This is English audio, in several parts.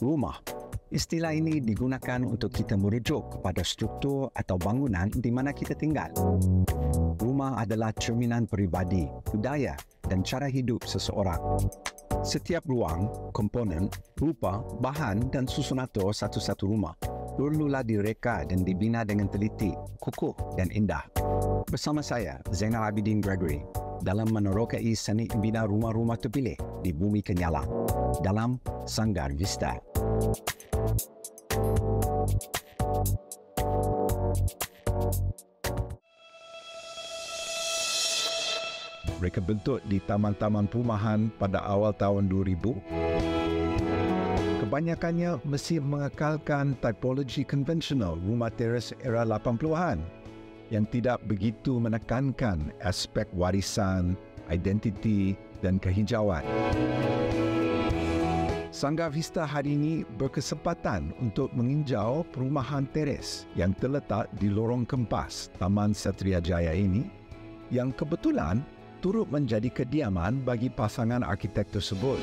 Rumah. Istilah ini digunakan untuk kita merujuk kepada struktur atau bangunan di mana kita tinggal. Rumah adalah cerminan peribadi, budaya dan cara hidup seseorang. Setiap ruang, komponen, rupa, bahan dan susunatur satu-satu rumah perlulah direka dan dibina dengan teliti, kukuh dan indah. Bersama saya, Zainal Abidin Gregory, dalam menerokai seni bina rumah-rumah terpilih di bumi Kenyala dalam Sanggar Vista. Mereka bentuk di taman-taman perumahan pada awal tahun 2000. Kebanyakannya masih mengekalkan tipologi konvensional rumah teres era 80-an yang tidak begitu menekankan aspek warisan, identiti dan kehijauan. Sanggar Vista hari ini berkesempatan untuk menginjau perumahan teres yang terletak di lorong kempas Taman Satria Jaya ini yang kebetulan turut menjadi kediaman bagi pasangan arkitek tersebut.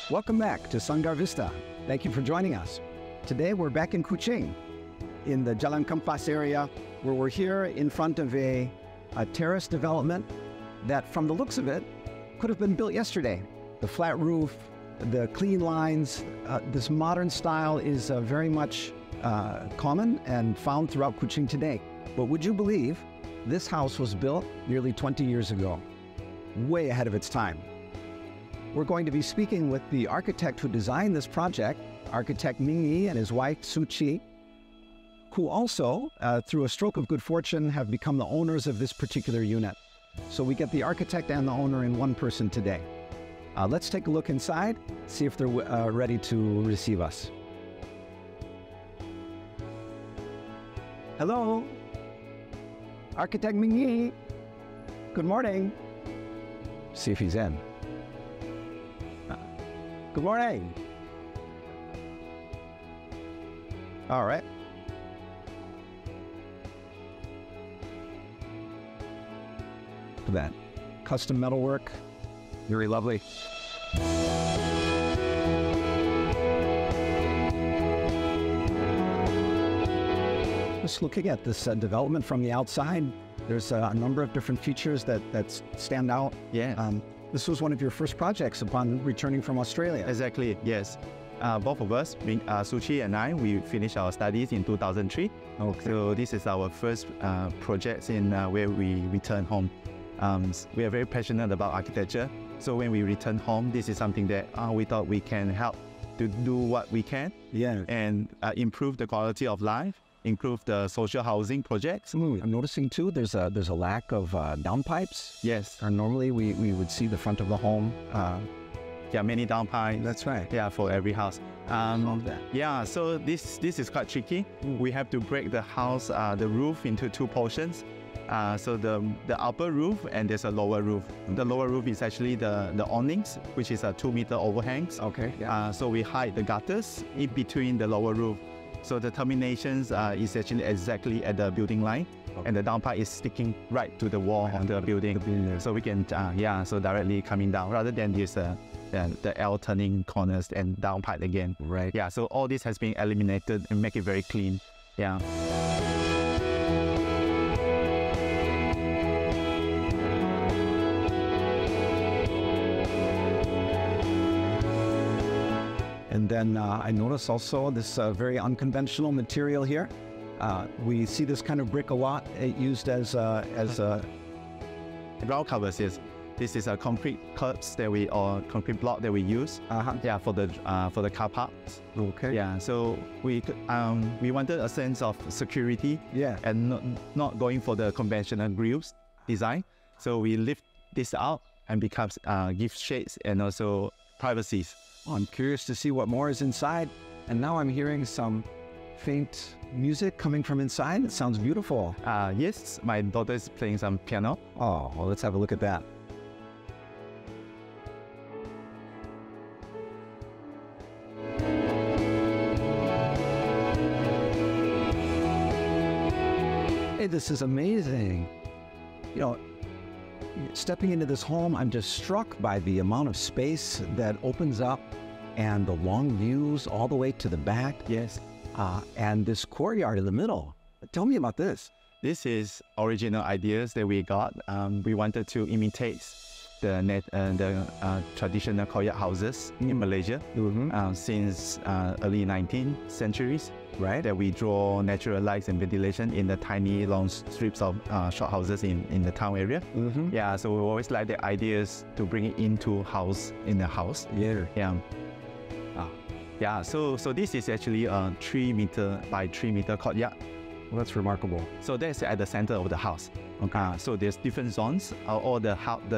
Welcome back to Sanggar Vista. Thank you for joining us. Today we're back in Kuching, in the Jalan Kempas area, where we're here in front of a terrace development that, from the looks of it, could have been built yesterday. The flat roof, the clean lines, this modern style is very much common and found throughout Kuching today. But would you believe this house was built nearly 20 years ago, way ahead of its time? We're going to be speaking with the architect who designed this project, architect Ming Ngi and his wife Su Chi, who also, through a stroke of good fortune, have become the owners of this particular unit. So we get the architect and the owner in one person today. Let's take a look inside, see if they're ready to receive us. Hello, Architect Ming Ngi. Good morning. See if he's in. Good morning. All right. Look at that. Custom metalwork. Very lovely. Just looking at this development from the outside, there's a number of different features that stand out. Yeah. This was one of your first projects upon returning from Australia. Exactly, yes. Both of us, Su Chi and I, we finished our studies in 2003. Okay. So this is our first project in where we return home. We are very passionate about architecture. So when we return home, this is something that we thought we can help to do what we can. Yeah. And improve the quality of life, improve the social housing projects. I'm noticing too, there's a lack of downpipes. Yes. Normally we would see the front of the home. Yeah, many downpipes. That's right. Yeah, for every house. Love that. Yeah, so this is quite tricky. We have to break the house, the roof into two portions. So the upper roof and there's a lower roof. The lower roof is actually the awnings, which is a 2-meter overhangs. Okay. Yeah. So we hide the gutters in between the lower roof. So the terminations is actually exactly at the building line, and the downpipe is sticking right to the wall of the building. So we can, so directly coming down rather than this the L turning corners and downpipe again. Right. Yeah. So all this has been eliminated and make it very clean. Yeah. And then I notice also this very unconventional material here. We see this kind of brick a lot used as ground covers. Yes, this is a concrete curbs that we or concrete block that we use. Yeah, for the car parks. Okay. Yeah, so we wanted a sense of security. Yeah. And not going for the conventional grills design. So we lift this out and becomes give shades and also privacies. Oh, I'm curious to see what more is inside. And now I'm hearing some faint music coming from inside. It sounds beautiful. Yes, my daughter is playing some piano. Oh, well, let's have a look at that. Hey, this is amazing. You know, stepping into this home, I'm just struck by the amount of space that opens up and the long views all the way to the back. Yes. And this courtyard in the middle. Tell me about this. This is original ideas that we got. We wanted to imitate the traditional courtyard houses in Malaysia since early 19th centuries. Right. That we draw natural lights and ventilation in the tiny long strips of short houses in the town area. Yeah, so we always like the ideas to bring it into the house. Yeah. Yeah. Yeah, so this is actually a 3 meter by 3 meter courtyard. Well, that's remarkable. So that's at the center of the house. Okay. So there's different zones.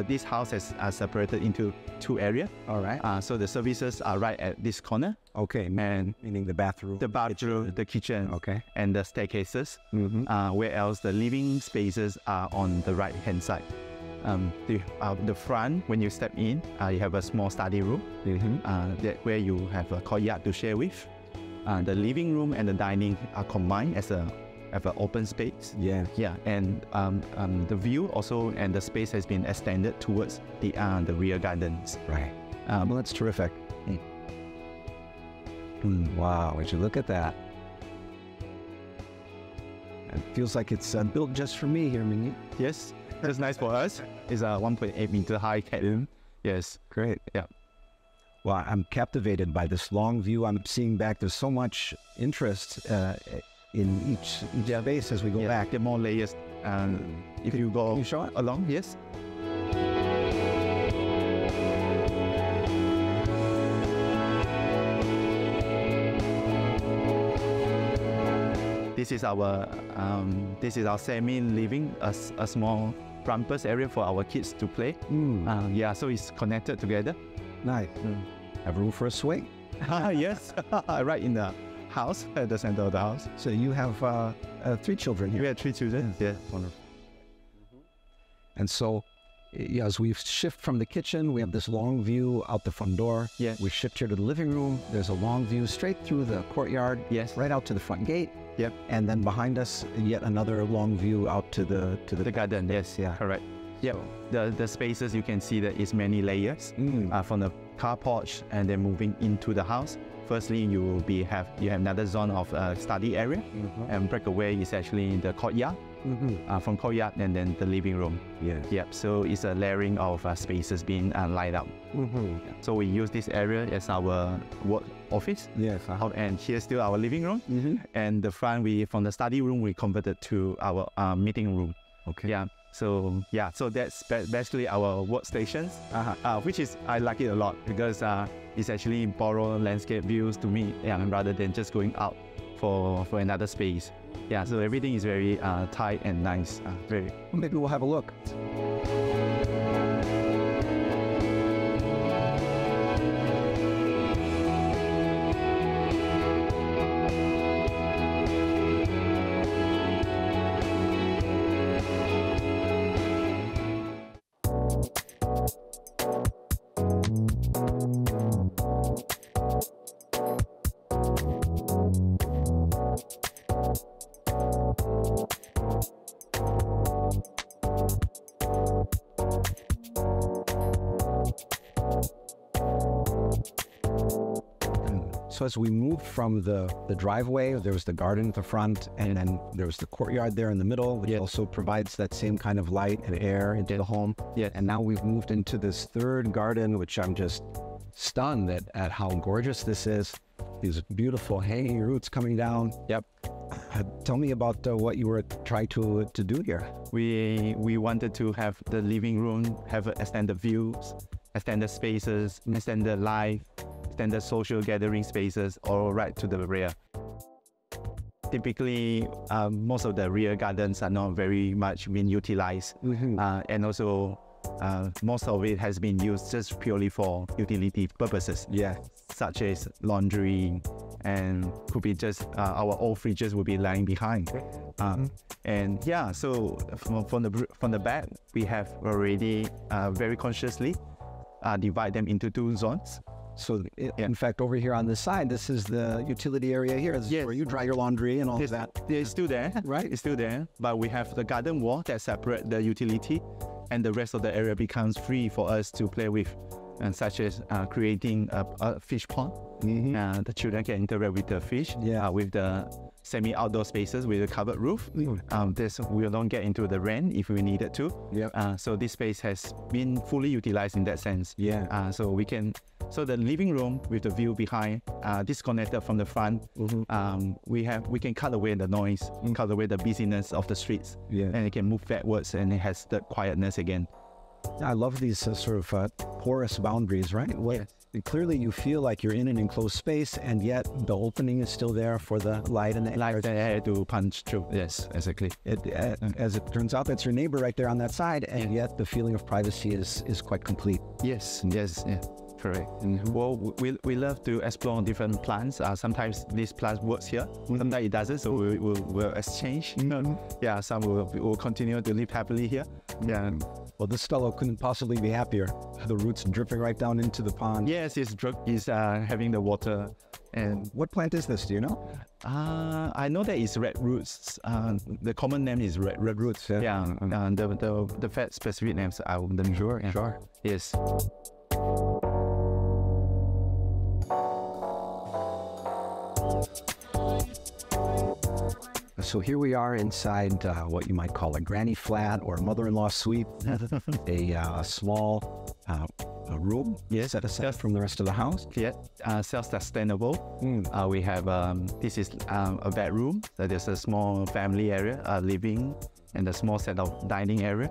This house is separated into 2 areas. All right. So the services are right at this corner. Okay. And meaning the bathroom. The kitchen. Okay. And the staircases. Where else the living spaces are on the right hand side. The front, when you step in, you have a small study room. Where you have a courtyard to share with. The living room and the dining are combined as an open space. Yeah. Yeah, and the view also and the space has been extended towards the rear gardens. Right. Well, that's terrific. Wow, would you look at that? It feels like it's built just for me here, Ming Ngi. Yes, that's nice for us. It's a 1.8 meter high cabin. Yes. Great. Yeah. Well, I'm captivated by this long view. I'm seeing back. There's so much interest in each space as we go back. There are more layers. If you go can you show it? Along, yes. This is our semi-living, a small campus area for our kids to play. Yeah, so it's connected together. Nice. Have room for a swing. Yes, right in the house, at the center of the house. So you have 3 children here. We have 3 children. Yeah, wonderful. And so, as we shift from the kitchen, we have this long view out the front door. Yeah. We shift here to the living room. There's a long view straight through the courtyard. Yes. Right out to the front gate. Yep. And then behind us, yet another long view out to the garden. Yes. Yeah. Correct. Yep. The spaces you can see that is many layers from the car porch and then moving into the house. Firstly, you have another zone of study area, and breakaway is actually in the courtyard. From courtyard and then the living room. Yes. Yep. So it's a layering of spaces being lined up. So we use this area as our work office. Yes. And here's still our living room. And the front, from the study room, we converted to our meeting room. Okay. Yeah. So that's basically our workstations, which is I like it a lot because it's actually borrow landscape views to me, rather than just going out for another space. Yeah, so everything is very tight and nice. Maybe we'll have a look. So as we moved from the driveway, there was the garden at the front, and then there was the courtyard there in the middle, which also provides that same kind of light and air into the home. Yeah. And now we've moved into this third garden, which I'm just stunned at how gorgeous this is. These beautiful hanging roots coming down. Yep. Tell me about what you were trying to do here. We wanted to have the living room have extended views, extended spaces, extended life, extended social gathering spaces, all right to the rear. Typically, most of the rear gardens are not very much being utilized, and also most of it has been used just purely for utility purposes. Yeah, such as laundry, and could be just our old fridges will be lying behind. And yeah, so from the back, we have already very consciously divide them into 2 zones. So in fact, over here on this side, this is the utility area here. This is where you dry your laundry and all of that. It's still there, right? It's still there, but we have the garden wall that separate the utility and the rest of the area becomes free for us to play with, and such as creating a fish pond. The children can interact with the fish, with the semi-outdoor spaces with a covered roof. This we don't get into the rain if we needed to. So this space has been fully utilized in that sense. So we can. So the living room with the view behind, disconnected from the front, we can cut away the noise, cut away the busyness of the streets, and it can move backwards, and it has the quietness again. I love these sort of porous boundaries, right? Clearly you feel like you're in an enclosed space, and yet the opening is still there for the light and the air to punch through. Yes, exactly. As it turns out, that's your neighbor right there on that side, and yet the feeling of privacy is quite complete. Yes, correct. Well, we love to explore different plants. Sometimes this plant works here, sometimes it doesn't, so we'll exchange. Some will continue to live happily here. Well, this fellow couldn't possibly be happier. The roots dripping right down into the pond. Yes, he's having the water. And what plant is this? Do you know? I know that it's red roots. The common name is red roots. The fact specific names I wouldn't sure. Yes. So here we are inside what you might call a granny flat or a mother-in-law suite, a small room set aside from the rest of the house. Self-sustainable. We have, this is a bedroom. So there's a small family area, living, and a small set of dining area.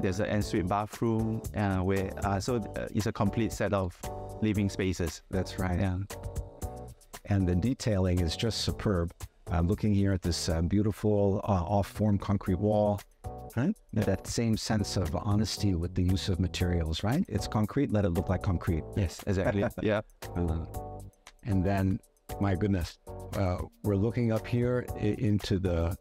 There's an ensuite bathroom, it's a complete set of living spaces. That's right. And the detailing is just superb. Looking here at this beautiful off-form concrete wall, right? That same sense of honesty with the use of materials, right? It's concrete, let it look like concrete. Yes, exactly. And then, my goodness, we're looking up here into the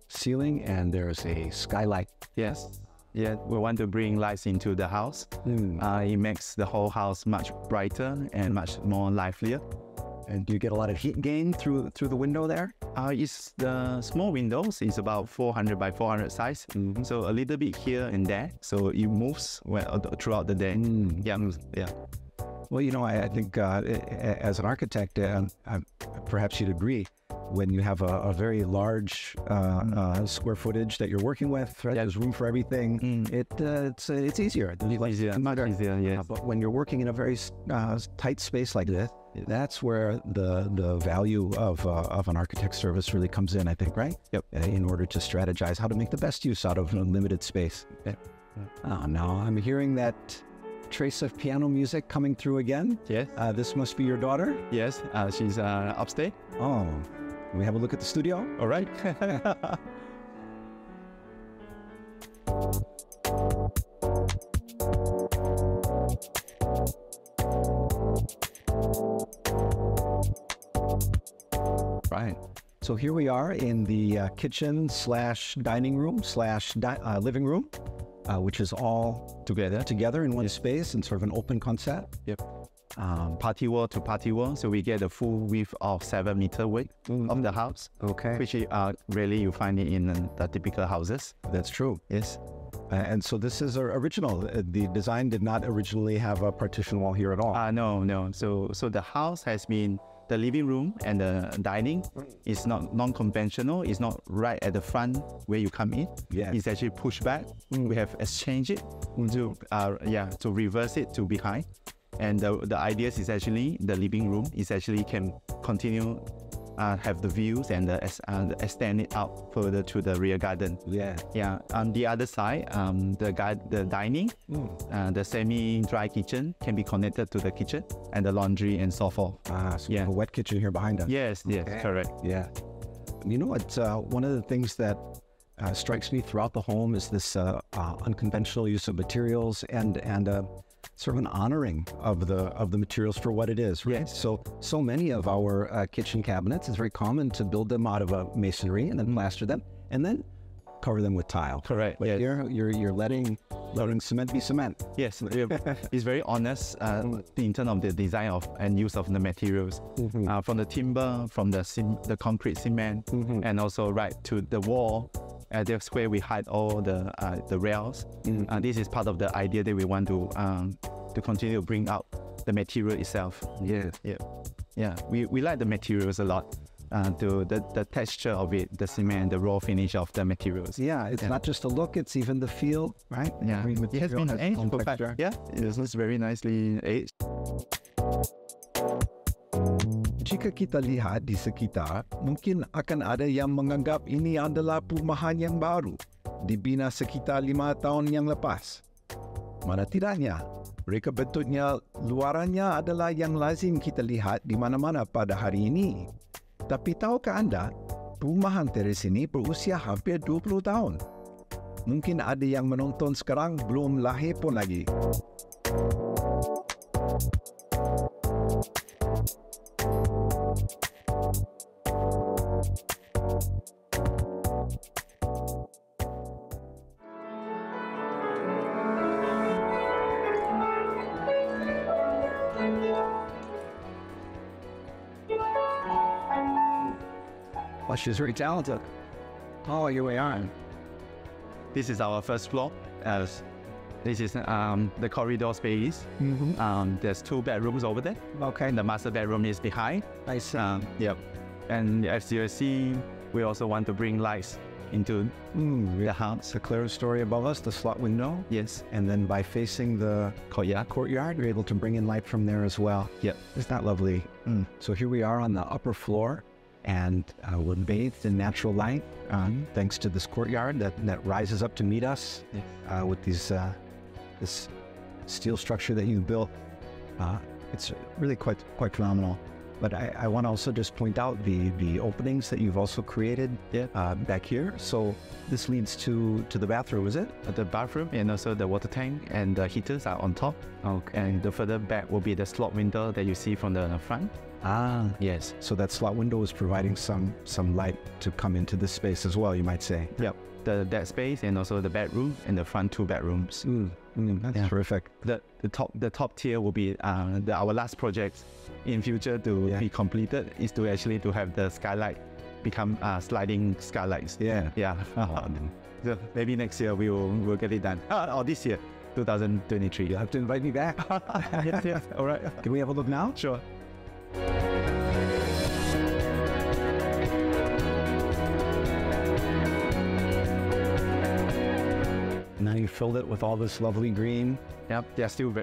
ceiling, and there's a skylight. Yes. We want to bring lights into the house. It makes the whole house much brighter and much more livelier. And do you get a lot of heat gain through the window there? It's the small windows. It's about 400 by 400 size. So a little bit here and there. So it moves throughout the day. Well, I think as an architect, perhaps you'd agree, when you have a very large square footage that you're working with, right? There's room for everything. It's easier. Much easier, yes. But when you're working in a very tight space like this, that's where the value of an architect's service really comes in, I think, right? In order to strategize how to make the best use out of a limited space. Now I'm hearing that trace of piano music coming through again. Yes. This must be your daughter? Yes, she's upstairs. Oh, can we have a look at the studio? All right. Right. So here we are in the kitchen / dining room / living room, which is all together in one space and sort of an open concept. Party wall to party wall, so we get a full width of 7 meter width of the house. Which rarely you find it in the typical houses. That's true. Yes. And so this is original. The design did not originally have a partition wall here at all. No. So the house has been, the living room and the dining is not non-conventional. It's not right at the front where you come in. It's actually pushed back. We have exchanged it to reverse it to behind. And the idea is actually the living room is actually can continue have the views and extend it out further to the rear garden. On the other side, the dining, the semi-dry kitchen can be connected to the kitchen, and the laundry and so forth. So we have a wet kitchen here behind us. Yes, correct. You know what? One of the things that strikes me throughout the home is this unconventional use of materials and sort of an honoring of the materials for what it is, right? Yes. So many of our kitchen cabinets, it's very common to build them out of masonry and then plaster them and then cover them with tile. Correct. But here you're letting cement be cement. Yes, it's very honest in terms of the design and use of the materials, from the timber, from the concrete cement, and also right to the wall. That's where we hide all the rails. This is part of the idea that we want to continue to bring out the material itself. We like the materials a lot. To the texture of it, the cement, the raw finish of the materials. Yeah, it's not just the look, it's even the feel, right? Yeah, it has been aged. Yeah, it's very nicely aged. Jika kita lihat di sekitar, mungkin akan ada yang menganggap ini adalah perumahan yang baru, dibina sekitar 5 tahun yang lepas. Mana tidaknya, mereka bentuknya luarannya adalah yang lazim kita lihat di mana-mana pada hari ini. Tapi tahukah anda, perumahan teres ini berusia hampir 20 tahun. Mungkin ada yang menonton sekarang belum lahir pun lagi. Well, she's very talented. Oh, here we are. This is our first floor. This is the corridor space. There's 2 bedrooms over there. Okay. And the master bedroom is behind. I see. Yep. And as you see, we also want to bring lights into the house. The clear story above us, the slot window. Yes. And then by facing the courtyard, you're able to bring in light from there as well. Yep. Isn't that lovely? So here we are on the upper floor, and we're bathed in natural light thanks to this courtyard that rises up to meet us with these this steel structure that you built. It's really quite phenomenal. But I want to also just point out the openings that you've also created back here. So this leads to the bathroom, is it? The bathroom, and also the water tank and the heaters are on top. Okay. And the further back will be the slot window that you see from the front. Yes. So that slot window is providing some light to come into this space as well, you might say. Yep. That space, and also the bedroom and the front 2 bedrooms. That's terrific. The top tier will be our last project in future to be completed is to actually to have the skylight become sliding skylights. Yeah. So maybe next year we'll get it done. Or this year, 2023. You'll have to invite me back. Yes. All right. Can we have a look now? Sure. Now you filled it with all this lovely green. Yep, they're still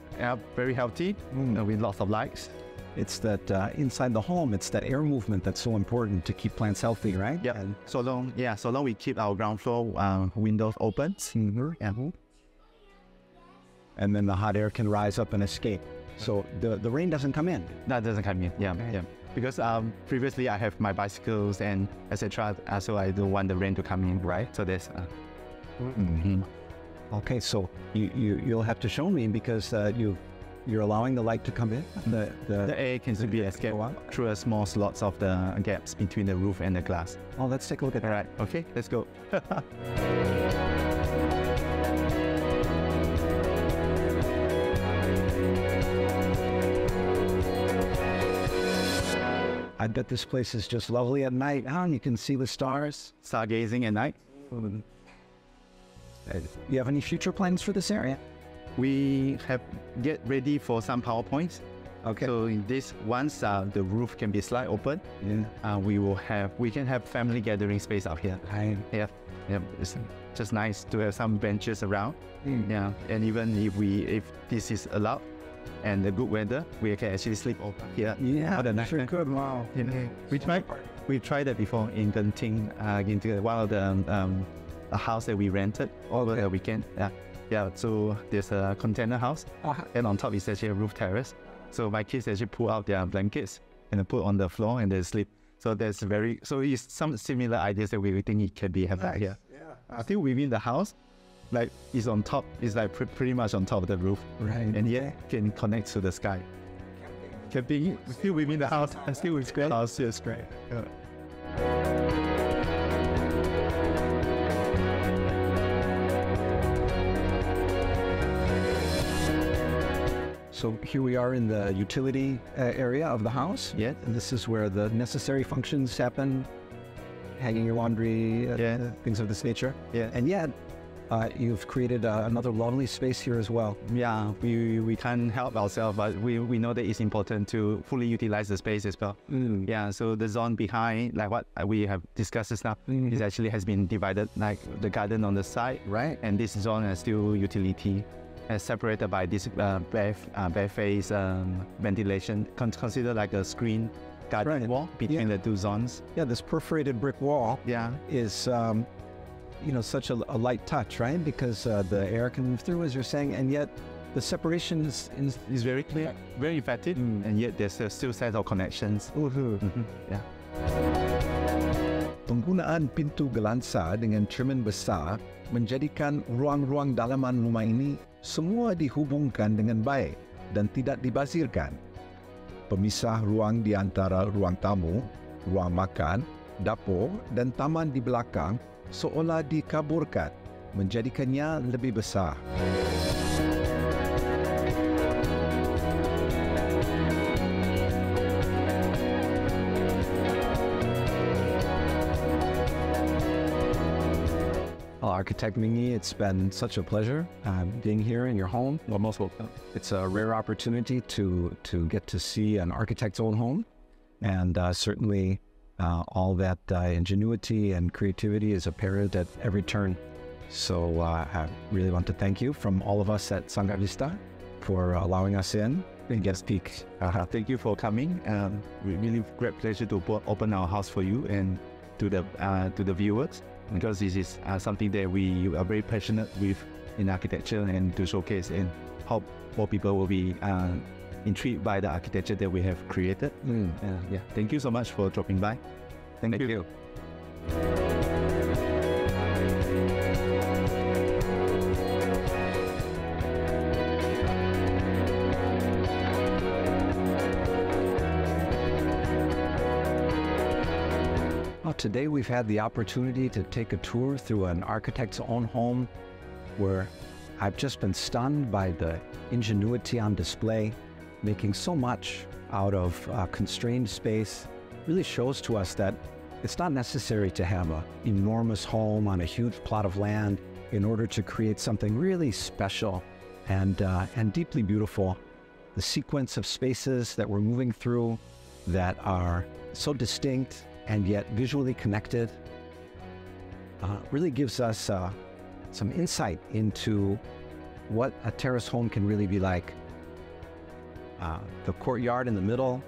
very healthy with lots of lights. It's that inside the home, it's that air movement that's so important to keep plants healthy, right? Yeah. So long we keep our ground floor windows open. And then the hot air can rise up and escape. So the rain doesn't come in. That doesn't come in. Yeah. Because previously I have my bicycles and etc. So I don't want the rain to come in. Right. So there's. Okay, so you'll have to show me because you're allowing the light to come in. The air can be escaped through a small slots of the gaps between the roof and the glass. Oh, let's take a look at that. All right. Okay, let's go. I bet this place is just lovely at night. You can see the stars. Stargazing at night. You have any future plans for this area? We have get ready for some PowerPoints. Okay. So in this, once the roof can be slide open, we can have family gathering space out here. Yeah. It's just nice to have some benches around. Yeah. And even if this is allowed and the good weather, we can actually sleep over here. Yeah, that's sure good. Wow. We tried that before in Kuching, into one of the a house that we rented over the weekend. Yeah. So there's a container house, and on top is actually a roof terrace. So my kids actually pull out their blankets and put on the floor and they sleep. So it's some similar ideas that we think it can be have back here. Yeah. I think within the house, like it's on top, it's like pretty much on top of the roof, right? And yet can connect to the sky. Camping still within the house, still with the house. Yes, great. Yeah. So here we are in the utility area of the house. Yes. And this is where the necessary functions happen hanging your laundry, things of this nature. Yeah. And yet, you've created another lovely space here as well. Yeah, we can't help ourselves, but we know that it's important to fully utilize the space as well. Yeah, so the zone behind, like what we have discussed just now, it actually has been divided, like the garden on the side, Right. and this zone is still utility, separated by this bare face ventilation, considered like a screen garden wall between the two zones. Yeah, this perforated brick wall Yeah. is, such a light touch, right? Because the air can move through, as you're saying, and yet the separation is It's very clear, very effective, and yet there's still set of connections. Yeah. Penggunaan pintu gelansa dengan cermin besar menjadikan ruang-ruang dalaman rumah ini semua dihubungkan dengan baik dan tidak dibazirkan. Pemisah ruang di antara ruang tamu, ruang makan, dapur dan taman di belakang seolah dikaburkan, menjadikannya lebih besar. Well, Architect Ming Ngi, it's been such a pleasure being here in your home. Well, most welcome. It's a rare opportunity to get to see an architect's own home, and certainly all that ingenuity and creativity is apparent at every turn. So I really want to thank you from all of us at Sanggar Vista for allowing us in and get to speak. Thank you for coming. Really great pleasure to open our house for you and to the viewers, because this is something that we are very passionate with in architecture, and to showcase and hope more people will be intrigued by the architecture that we have created. Yeah, thank you so much for dropping by. Thank you. Well, today we've had the opportunity to take a tour through an architect's own home where I've just been stunned by the ingenuity on display, making so much out of constrained space. Really shows to us that it's not necessary to have an enormous home on a huge plot of land in order to create something really special and deeply beautiful. The sequence of spaces that we're moving through that are so distinct and yet visually connected really gives us some insight into what a terrace home can really be like. The courtyard in the middle,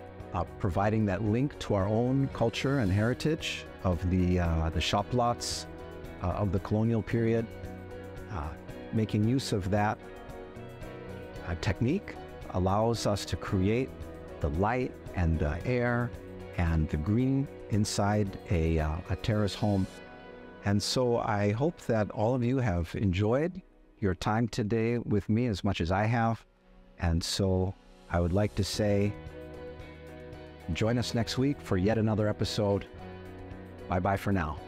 providing that link to our own culture and heritage of the shop lots of the colonial period, making use of that technique allows us to create the light and the air and the green inside a terrace home. And so I hope that all of you have enjoyed your time today with me as much as I have. And so I would like to say, join us next week for yet another episode. Bye-bye for now.